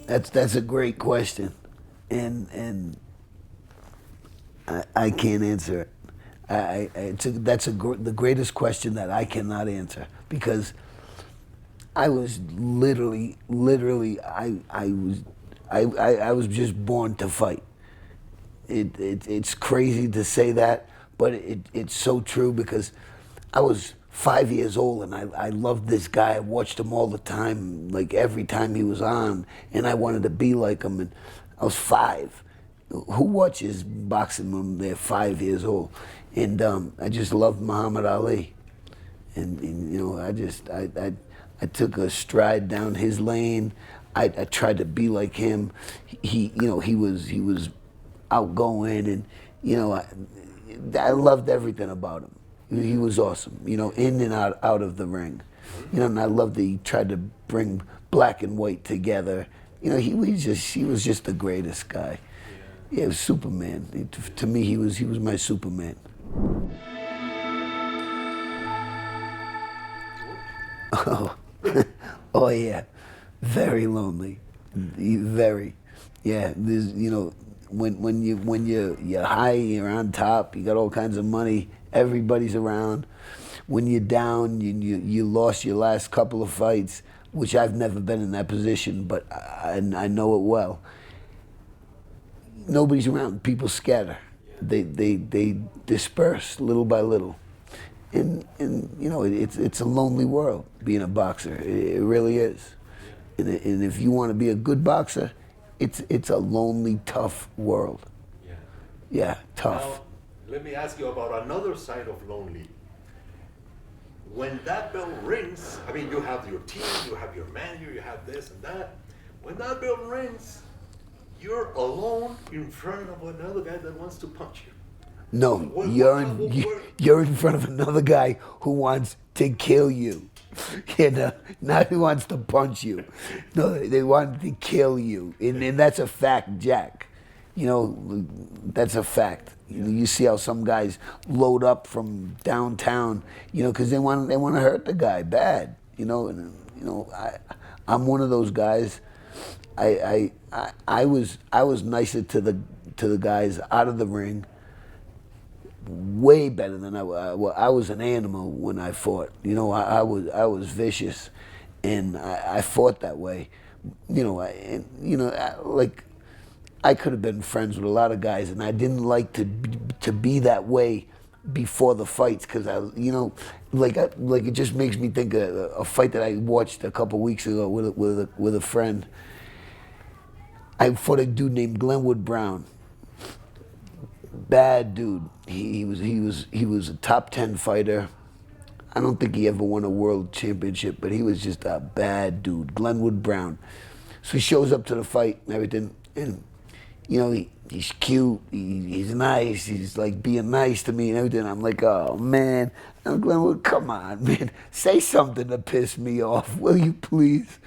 That's a great question, and I can't answer it. The greatest question that I cannot answer because I was literally, I was just born to fight. It's crazy to say that, but it's so true because I was 5 years old and I loved this guy. I watched him all the time, like every time he was on, and I wanted to be like him. And I was five. Who watches boxing when they're 5 years old? And I just loved Muhammad Ali, and you know I took a stride down his lane. I tried to be like him. He was outgoing, and I loved everything about him. He was awesome, in and out of the ring. And I loved that he tried to bring black and white together. He was just the greatest guy. Yeah, it was Superman. To me, he was my Superman. Oh, oh yeah, very lonely, very. Yeah, there's when you're high, you're on top, you got all kinds of money, everybody's around. When you're down, you lost your last couple of fights, which I've never been in that position, but I know it well. Nobody's around. People scatter. They disperse little by little, and it's a lonely world being a boxer. It really is. And if you want to be a good boxer, it's a lonely, tough world. Yeah. Yeah, tough. Now, let me ask you about another side of lonely. When that bell rings, I mean, you have your team, you have your manager, you have this and that. When that bell rings, you're alone in front of another guy that wants to punch you. No, you're in front of another guy who wants to kill you. Not who wants to punch you. No, they want to kill you, and that's a fact, Jack. That's a fact. You see how some guys load up from downtown, because they want to hurt the guy bad. I'm one of those guys. I was nicer to the guys out of the ring. Way better than I was an animal when I fought. I was vicious, and I fought that way. I could have been friends with a lot of guys, and I didn't like to be that way before the fights because it just makes me think of a fight that I watched a couple weeks ago with a friend. I fought a dude named Glenwood Brown. Bad dude. He was a top 10 fighter. I don't think he ever won a world championship, but he was just a bad dude, Glenwood Brown. So he shows up to the fight and everything, and he's cute, he's nice, he's like being nice to me and everything. I'm like, oh man, Glenwood, come on, man, say something to piss me off, will you please?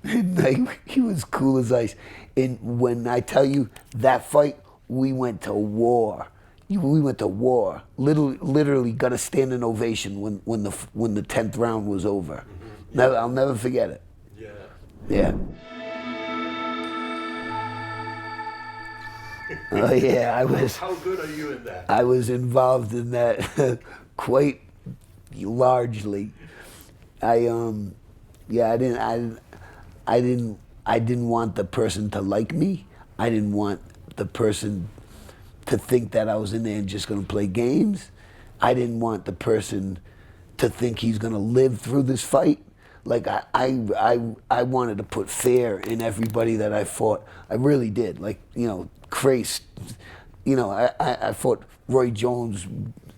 And he was cool as ice. And when I tell you that fight, we went to war. We went to war. Literally got a standing ovation when the 10th round was over. Mm-hmm. I'll never forget it. Yeah. Yeah. Oh yeah, I was. How good are you in that? I was involved in that quite largely. I didn't want the person to like me. I didn't want the person to think that I was in there and just going to play games. I didn't want the person to think he's going to live through this fight. Like I wanted to put fear in everybody that I fought. I really did. Like, Crace. I fought Roy Jones,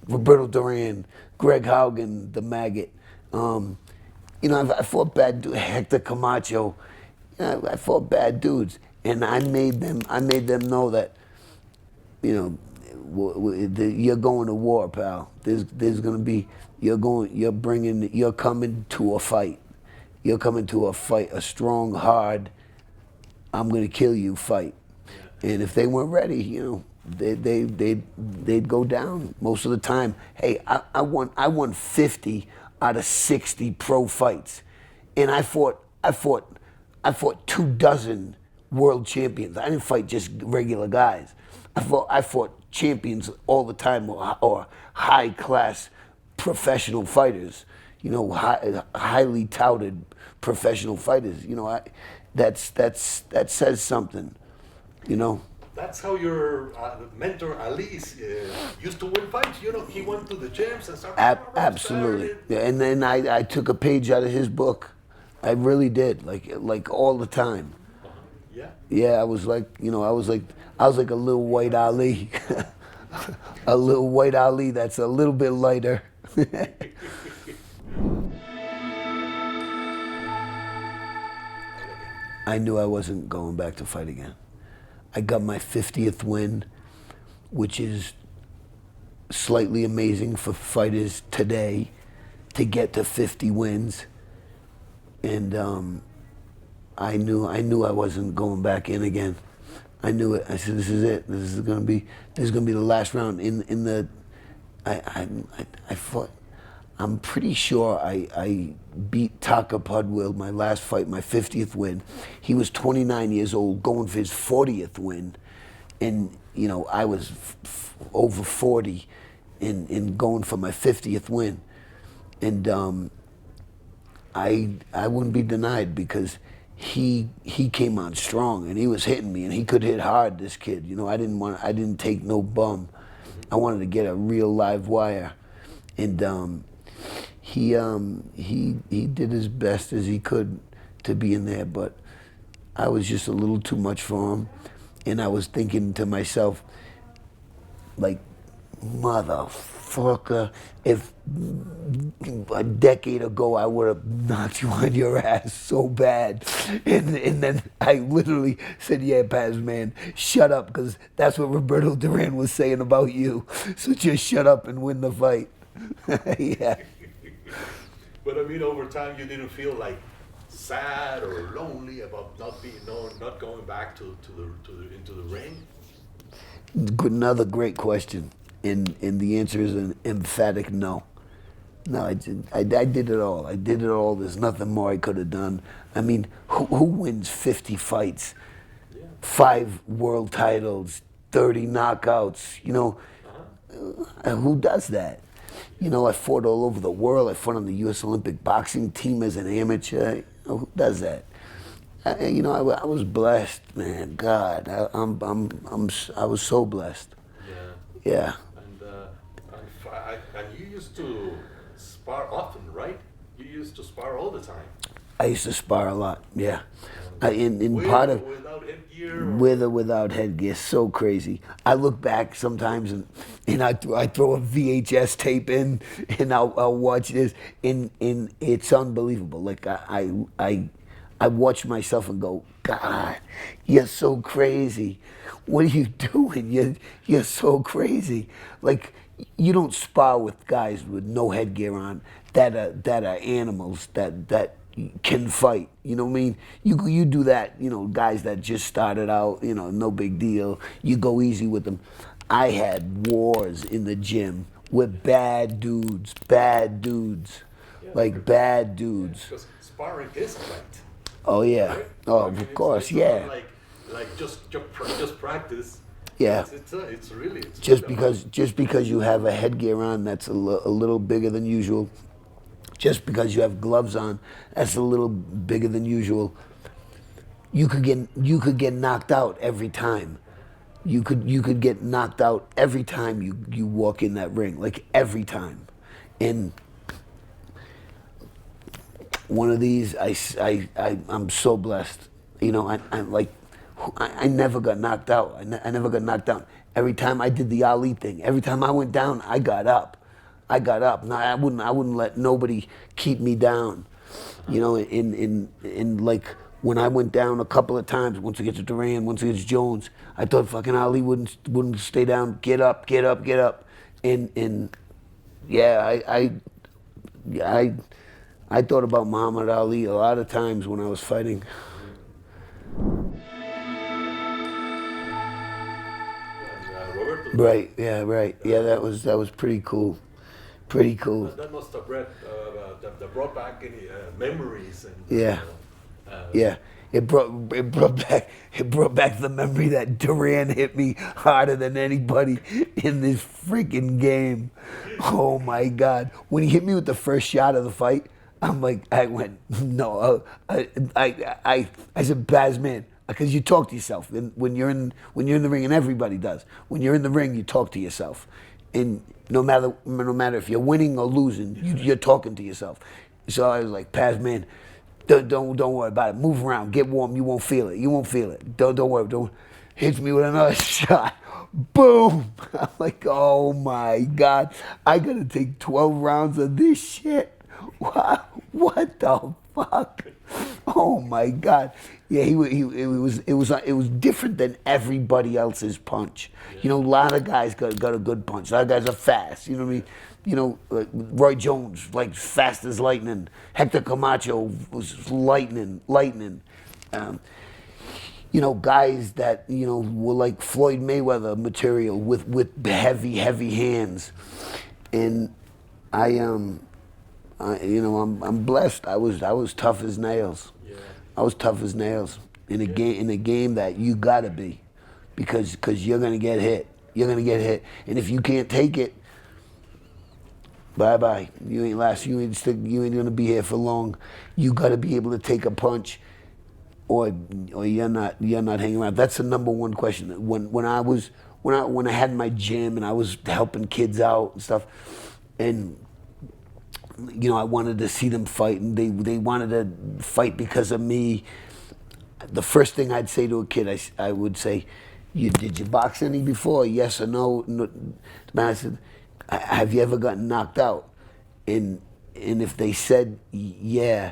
Roberto Duran, Greg Haugen, the Maggot. I fought bad dudes, Hector Camacho. I fought bad dudes, and I made them know that, you're going to war, pal. There's gonna be, you're coming to a fight. You're coming to a fight, a strong, hard, I'm gonna kill you fight. And if they weren't ready, they'd go down most of the time. Hey, I won 50 out of 60 pro fights, and I fought 24 world champions. I didn't fight just regular guys. I fought champions all the time, or high class professional fighters. You know, highly touted professional fighters. You know, that says something. You know. That's how your mentor Ali used to win fights. You know, he went to the gyms and started. Absolutely. Yeah, and then I took a page out of his book. I really did, like all the time. Yeah. Yeah, I was like, you know, I was like a little white Ali, a little white Ali that's a little bit lighter. I knew I wasn't going back to fight again. I got my 50th win, which is slightly amazing for fighters today to get to 50 wins. And I knew I wasn't going back in again. I knew it. I said, "This is it. This is gonna be the last round." I fought. I'm pretty sure I beat Taka Pudwill my last fight, my 50th win. He was 29 years old, going for his 40th win, and you know I was over 40, and going for my 50th win, and I wouldn't be denied because he came on strong and he was hitting me and he could hit hard. This kid, you know, I didn't take no bum. I wanted to get a real live wire, and he did his best as he could to be in there, but I was just a little too much for him, and I was thinking to myself, like, motherfucker, if a decade ago I would have knocked you on your ass so bad, and then I literally said, "Yeah, Paz, man, shut up," because that's what Roberto Duran was saying about you. So just shut up and win the fight. Yeah. But I mean, over time, you didn't feel like sad or lonely about not going back into the ring. Another great question, and the answer is an emphatic no. No, I did it all. I did it all. There's nothing more I could have done. I mean, who wins 50 fights, 5 world titles, 30 knockouts? You know, who does that? You know, I fought all over the world. I fought on the U.S. Olympic boxing team as an amateur. You know, who does that? You know, I was blessed, man. God, I was so blessed. Yeah. Yeah. And you used to spar often, right? You used to spar all the time. I used to spar a lot. Yeah. With Part of without headgear. with or without headgear, so crazy. I look back sometimes and I throw a VHS tape in and I'll watch this and it's unbelievable. Like I watch myself and go, God, you're so crazy. What are you doing? You're so crazy. Like, you don't spar with guys with no headgear on that are animals that can fight. You know what I mean? You do that. You know, guys that just started out. You know, no big deal. You go easy with them. I had wars in the gym with bad dudes, like bad dudes. Because sparring is fight. Oh yeah. Right? Oh, I mean, of course, it's yeah. Not like just practice. Yeah. It's really Just because you have a headgear on that's a little bigger than usual, just because you have gloves on that's a little bigger than usual, you could get knocked out every time. You could get knocked out every time you walk in that ring, like every time. And one of these, I'm so blessed. You know, I never got knocked out. I never got knocked down. Every time I did the Ali thing, every time I went down, I got up. Now I wouldn't let nobody keep me down. You know, in like when I went down a couple of times, once against Duran, once against Jones, I thought fucking Ali wouldn't stay down. Get up. And yeah, I thought about Muhammad Ali a lot of times when I was fighting. Right. Yeah. Right. Yeah. That was pretty cool. Pretty cool. That must have brought back any memories. And, Yeah. Yeah. it brought back the memory that Duran hit me harder than anybody in this freaking game. Oh my God! When he hit me with the first shot of the fight, I'm like, I went no. I said, Pazman, because you talk to yourself, and when you're in the ring, and everybody does. When you're in the ring, you talk to yourself, and no matter if you're winning or losing, you're talking to yourself. So I was like, Pazman, don't worry about it. Move around, get warm. You won't feel it. You won't feel it. Don't worry. Don't hits me with another shot. Boom! I'm like, oh my God, I gotta take 12 rounds of this shit. What the fuck? Oh my God! Yeah, it was different than everybody else's punch. You know, a lot of guys got a good punch. A lot of guys are fast. You know what I mean? You know, like Roy Jones, like fast as lightning. Hector Camacho was lightning. You know, guys that, you know, were like Floyd Mayweather material with heavy hands, and you know, I'm blessed. I was tough as nails. Yeah. I was tough as nails in a game that you gotta be, because you're gonna get hit. You're gonna get hit, and if you can't take it, bye bye. You ain't last. You ain't gonna be here for long. You gotta be able to take a punch, or you're not hanging around. That's the number one question. When I had my gym and I was helping kids out and stuff, and you know, I wanted to see them fight, and they wanted to fight because of me. The first thing I'd say to a kid, I would say, did you box any before? Yes or no? I said, have you ever gotten knocked out? And if they said yeah,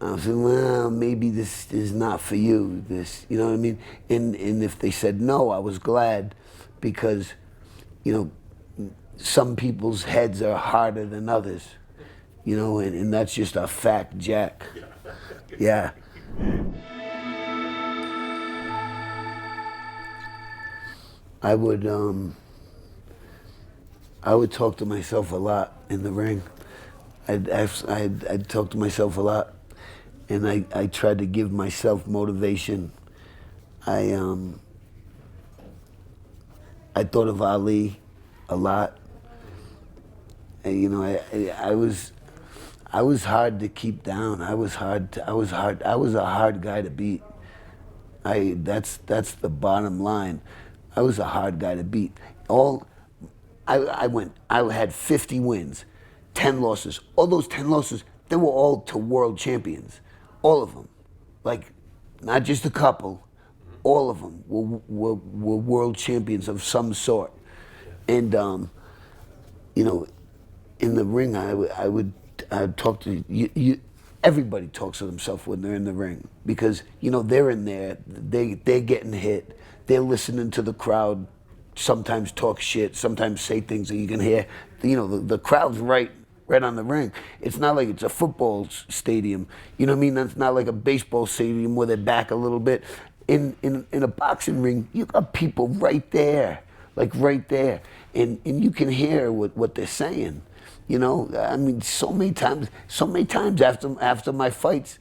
I said, well, maybe this is not for you. This, you know what I mean? And if they said no, I was glad, because, you know, some people's heads are harder than others. You know, and that's just a fact, Jack. Yeah. I would talk to myself a lot in the ring. I'd talk to myself a lot, and I tried to give myself motivation. I thought of Ali a lot. And, you know, I was hard to keep down. I was a hard guy to beat. That's the bottom line. I was a hard guy to beat. I had 50 wins, 10 losses. All those 10 losses, they were all to world champions. All of them. Like, not just a couple. All of them were world champions of some sort. And, you know, in the ring, I'd talk to you. Everybody talks to themselves when they're in the ring, because, you know, they're in there, they're getting hit, they're listening to the crowd, sometimes talk shit, sometimes say things that you can hear. You know, the crowd's right on the ring. It's not like it's a football stadium. You know what I mean? It's not like a baseball stadium where they're back a little bit. In a boxing ring, you got people right there, like right there, and you can hear what they're saying. You know, I mean, so many times after my fights,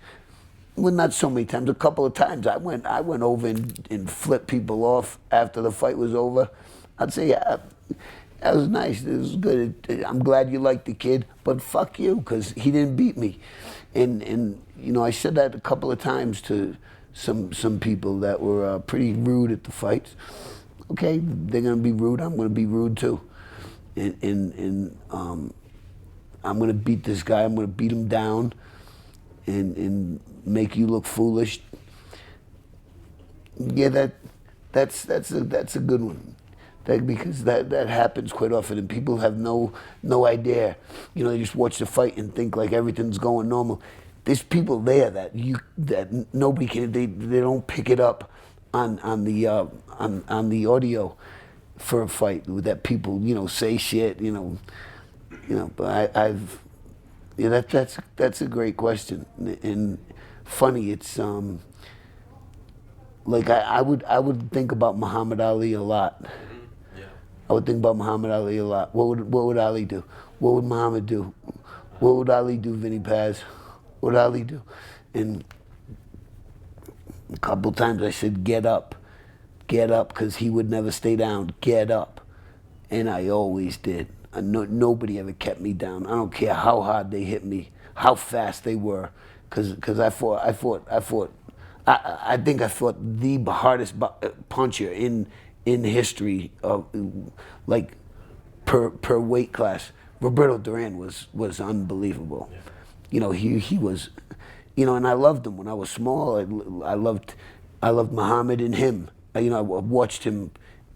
well, not so many times, a couple of times, I went over and flipped people off after the fight was over. I'd say, yeah, that was nice, it was good. I'm glad you liked the kid, but fuck you, because he didn't beat me. And you know, I said that a couple of times to some people that were pretty rude at the fights. Okay, they're gonna be rude, I'm gonna be rude too. And I'm gonna beat this guy, I'm gonna beat him down and make you look foolish. Yeah, that's a good one. Because that happens quite often, and people have no idea. You know, they just watch the fight and think like everything's going normal. There's people there that nobody can. They don't pick it up on the audio for a fight, that people, you know, say shit. You know. But that's a great question, and funny. It's like I would think about Muhammad Ali a lot. I would think about Muhammad Ali a lot. What would Ali do? What would Muhammad do? What would Ali do, Vinny Paz? What would Ali do? And A couple times I said, get up, because he would never stay down, get up. And I always did. Nobody ever kept me down. I don't care how hard they hit me, how fast they were, because I think I fought the hardest puncher in history of, like, per weight class. Roberto Duran was unbelievable. Yeah. You know, he was, you know, and I loved him when I was small. I loved Muhammad and him. You know, I watched him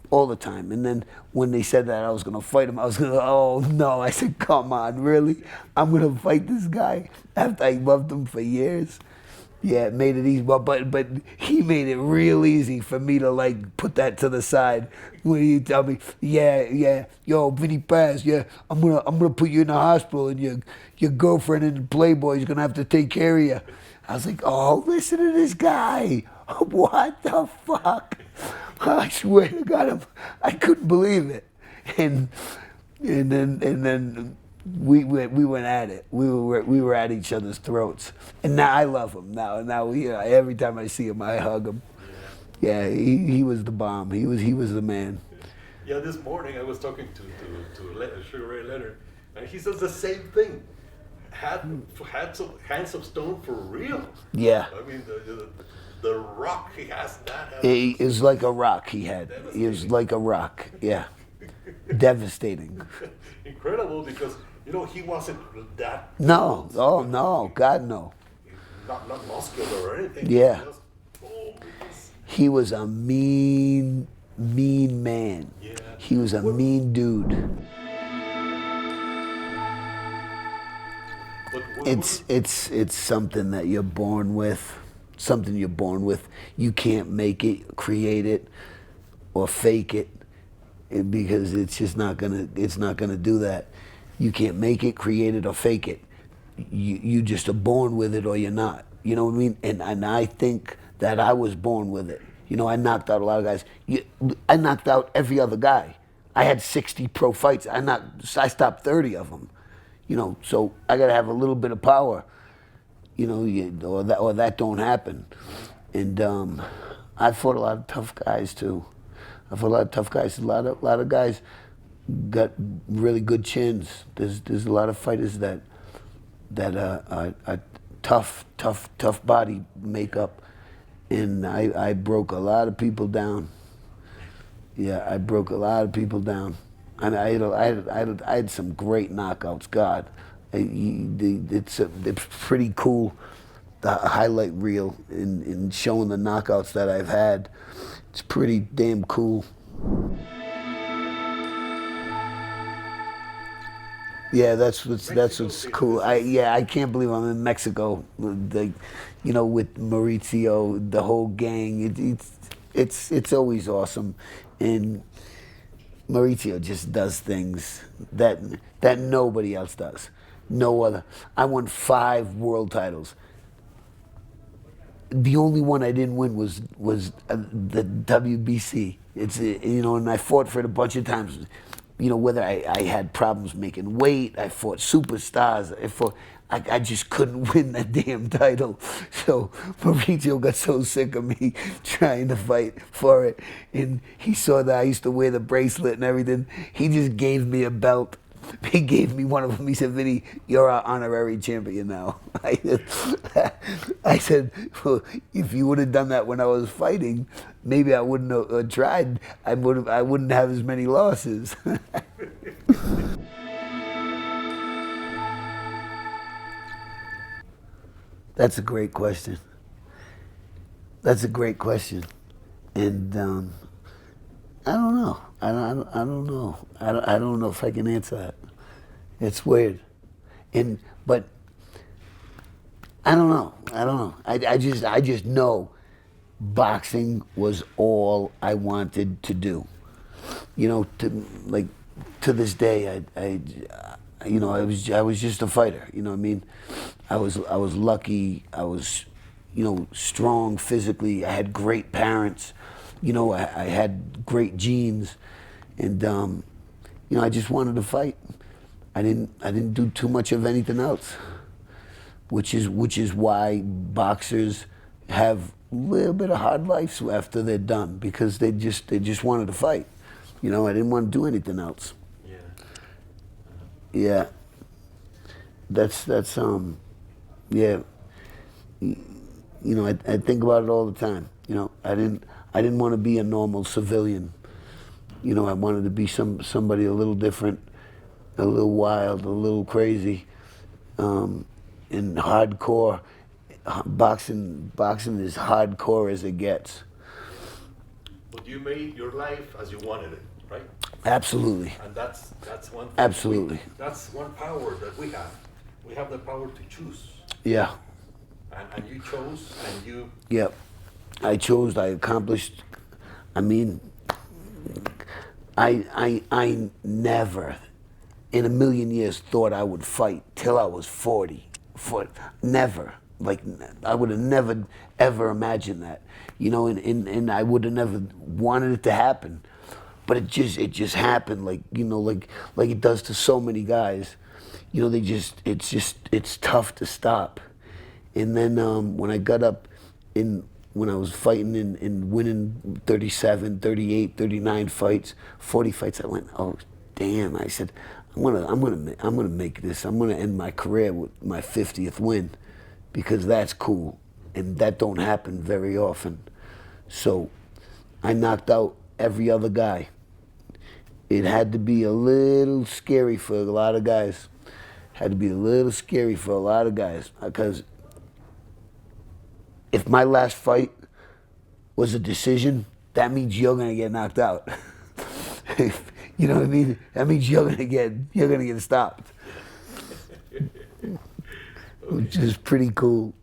all the time. And then when they said that I was going to fight him, I was going to, oh no. I said, come on, really? I'm going to fight this guy after I loved him for years? Yeah, it made it easy, but he made it real easy for me to, like, put that to the side. When you tell me, yeah, yo, Vinny Paz, yeah, I'm gonna put you in the hospital, and your girlfriend and Playboy is gonna have to take care of you. I was like, oh, listen to this guy. What the fuck? I swear to God, I couldn't believe it. And then we went at it. We were at each other's throats. And now I love him. Now every time I see him, I hug him. Yeah, he was the bomb. He was the man. Yeah, this morning I was talking to Sugar Ray Leonard, and he says the same thing. Had some hands of stone for real. Yeah. I mean, the rock he has, that. He is like a rock he had. He was like a rock. Yeah. Devastating. Incredible, because, you know, he wasn't that. No. Oh, no. God, no. Not muscular or anything. Yeah. Just, he was a mean man. Yeah. He was a mean dude. It's something that you're born with. Something you're born with. You can't make it, create it, or fake it, because it's just not gonna do that. You can't make it, create it, or fake it. You just are born with it, or you're not. You know what I mean? And I think that I was born with it. You know, I knocked out a lot of guys. I knocked out every other guy. I had 60 pro fights. I stopped 30 of them. You know, so I got to have a little bit of power. You know, or that don't happen. And I fought a lot of tough guys too. I fought a lot of tough guys. A lot of guys got really good chins. There's a lot of fighters that are tough body makeup, and I broke a lot of people down. Yeah, I broke a lot of people down. And I had some great knockouts. God, it's pretty cool, the highlight reel in showing the knockouts that I've had. It's pretty damn cool. Yeah, that's what's cool. I can't believe I'm in Mexico. You know, with Mauricio, the whole gang. It's always awesome, and Mauricio just does things that nobody else does. No other. I won 5 world titles. The only one I didn't win was the WBC. It's, you know, and I fought for it a bunch of times. You know, whether I had problems making weight, I fought superstars. I just couldn't win that damn title. So Mauricio got so sick of me trying to fight for it, and he saw that I used to wear the bracelet and everything. He just gave me a belt. He gave me one of them. He said, "Vinny, you're our honorary champion now." I said, well, if you would have done that when I was fighting, maybe I wouldn't have tried. I wouldn't have as many losses. That's a great question. That's a great question, and I don't know. I don't know. I don't know if I can answer that. It's weird, but I don't know. I just know boxing was all I wanted to do. You know, to this day, I was just a fighter. You know what I mean? I was lucky. I was, you know, strong physically. I had great parents. You know, I had great genes, and you know, I just wanted to fight. I didn't do too much of anything else, which is why boxers, have a little bit of hard lives after they're done because they just wanted to fight. You know, I didn't want to do anything else. Yeah. Yeah. That's yeah. You know, I think about it all the time. You know, I didn't want to be a normal civilian. You know, I wanted to be somebody a little different, a little wild, a little crazy, and hardcore. Boxing is hardcore as it gets. But you made your life as you wanted it, right? Absolutely. And that's one thing. Absolutely. That's one power that we have. We have the power to choose. Yeah. And you chose, and you. Yep. I chose. I accomplished. I mean, I never, in a million years, thought I would fight till I was 40. Never. Like, I would have never, ever imagined that. You know, and I would have never wanted it to happen. But it just happened, like, you know, like it does to so many guys. You know, it's tough to stop. And then when I got up when I was fighting and winning 37, 38, 39 fights, 40 fights, I went, oh, damn. I said, I'm gonna make this. I'm gonna end my career with my 50th win, because that's cool, and that don't happen very often. So I knocked out every other guy. It had to be a little scary for a lot of guys. Had to be a little scary for a lot of guys, because if my last fight was a decision, that means you're gonna get knocked out. You know what I mean? That means you're gonna get stopped, which is pretty cool.